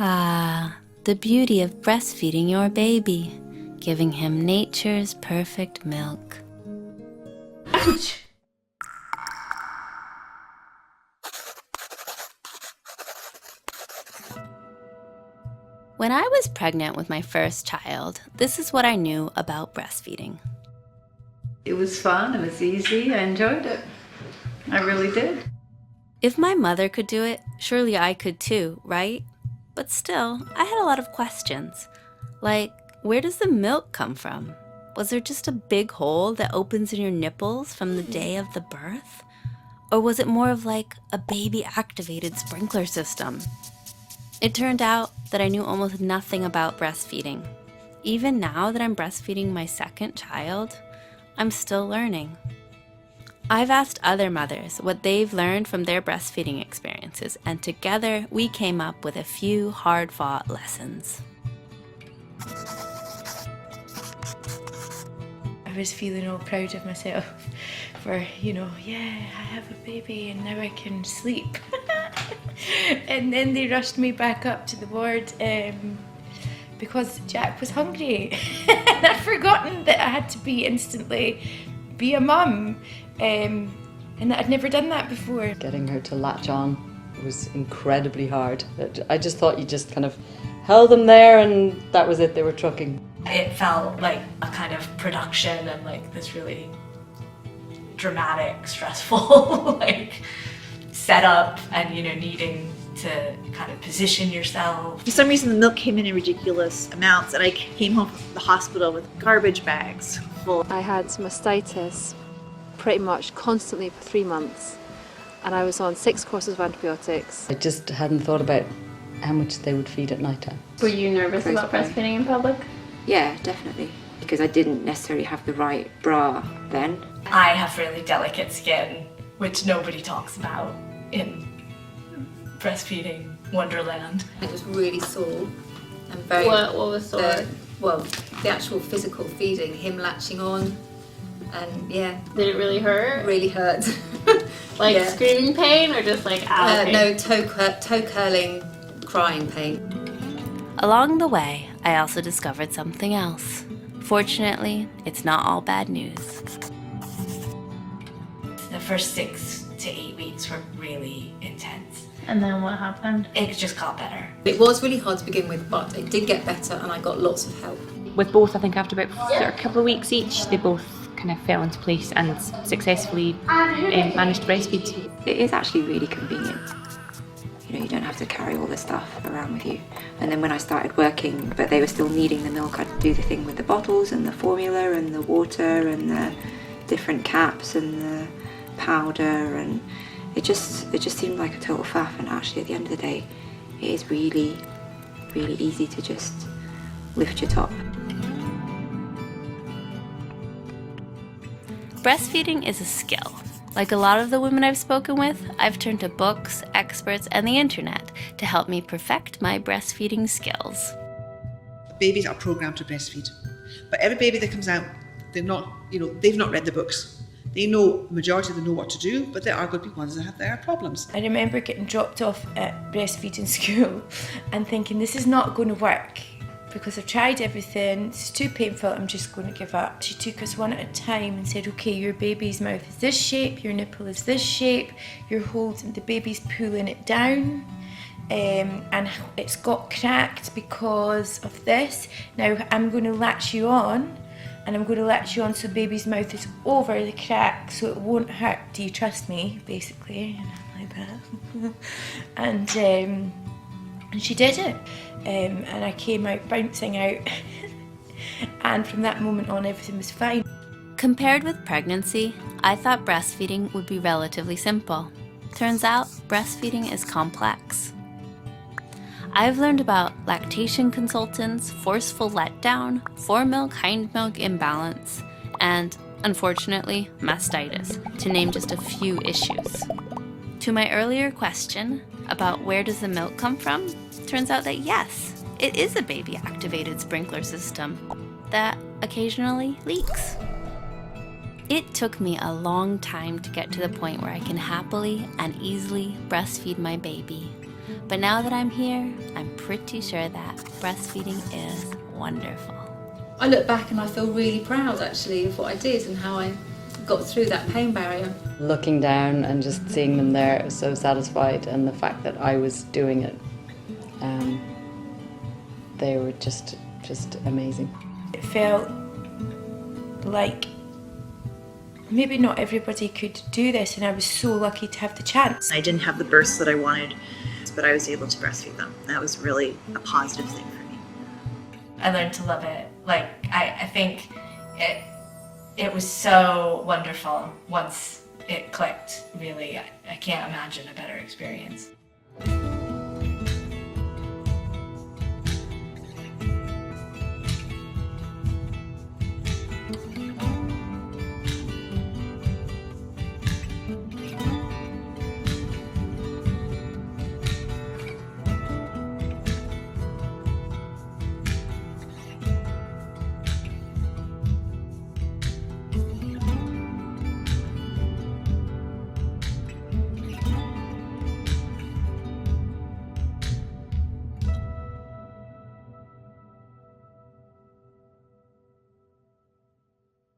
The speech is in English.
Ah, the beauty of breastfeeding your baby, giving him nature's perfect milk. Ouch! When I was pregnant with my first child, this is what I knew about breastfeeding. It was fun, it was easy, I enjoyed it. I really did. If my mother could do it, surely I could too, right? But still, I had a lot of questions. Like, where does the milk come from? Was there just a big hole that opens in your nipples from the day of the birth? Or was it more of like a baby-activated sprinkler system? It turned out that I knew almost nothing about breastfeeding. Even now that I'm breastfeeding my second child, I'm still learning. I've asked other mothers what they've learned from their breastfeeding experiences, and together we came up with a few hard-fought lessons. I was feeling all proud of myself for, yeah, I have a baby and now I can sleep. And then they rushed me back up to the ward because Jack was hungry. And I'd forgotten that I had to instantly be a mum, and that I'd never done that before. Getting her to latch on was incredibly hard. I just thought you just kind of held them there and that was it, they were trucking. It felt like a kind of production and like this really dramatic, stressful like setup, and needing to kind of position yourself. For some reason the milk came in ridiculous amounts and I came home from the hospital with garbage bags full. I had mastitis pretty much constantly for 3 months and I was on 6 courses of antibiotics. I just hadn't thought about how much they would feed at night time. Were you nervous about breastfeeding in public? Yeah, definitely, because I didn't necessarily have the right bra then. I have really delicate skin, which nobody talks about in breastfeeding wonderland. It was really sore and very... What was sore? The actual physical feeding, him latching on, and yeah. Did it really hurt? Really hurt. Like yeah. Screaming pain or just like ow pain? No, toe curling, crying pain. Along the way, I also discovered something else. Fortunately, it's not all bad news. The first 6 to 8 weeks were really intense. And then what happened? It just got better. It was really hard to begin with, but it did get better and I got lots of help. With both, I think after about a couple of weeks each, they both kind of fell into place and successfully managed to breastfeed. It is actually really convenient. You don't have to carry all this stuff around with you. And then when I started working, but they were still needing the milk, I'd do the thing with the bottles and the formula and the water and the different caps and the powder, and it just seemed like a total faff. And actually at the end of the day, it is really, really easy to just lift your top. Breastfeeding is a skill. Like a lot of the women I've spoken with, I've turned to books, experts, and the internet to help me perfect my breastfeeding skills. Babies are programmed to breastfeed, but every baby that comes out, they've not read the books. They know, majority of them know what to do, but there are good ones that have their problems. I remember getting dropped off at breastfeeding school and thinking, this is not going to work because I've tried everything, it's too painful, I'm just going to give up. She took us one at a time and said, okay, your baby's mouth is this shape, your nipple is this shape, you're holding, the baby's pulling it down, and it's got cracked because of this. Now I'm going to latch you on, and I'm going to latch you on so baby's mouth is over the crack so it won't hurt. Do you trust me, basically? Like that. And she did it. And I came out bouncing out. And from that moment on, everything was fine. Compared with pregnancy, I thought breastfeeding would be relatively simple. Turns out, breastfeeding is complex. I've learned about lactation consultants, forceful letdown, foremilk, hindmilk imbalance, and, unfortunately, mastitis, to name just a few issues. To my earlier question about where does the milk come from, turns out that yes, it is a baby-activated sprinkler system that occasionally leaks. It took me a long time to get to the point where I can happily and easily breastfeed my baby. But now that I'm here, I'm pretty sure that breastfeeding is wonderful. I look back and I feel really proud actually of what I did and how I got through that pain barrier. Looking down and just seeing them there, so satisfied, and the fact that I was doing it, they were just amazing. It felt like maybe not everybody could do this, and I was so lucky to have the chance. I didn't have the births that I wanted, but I was able to breastfeed them. That was really a positive thing for me. I learned to love it. Like, I think it was so wonderful once it clicked, really. I can't imagine a better experience.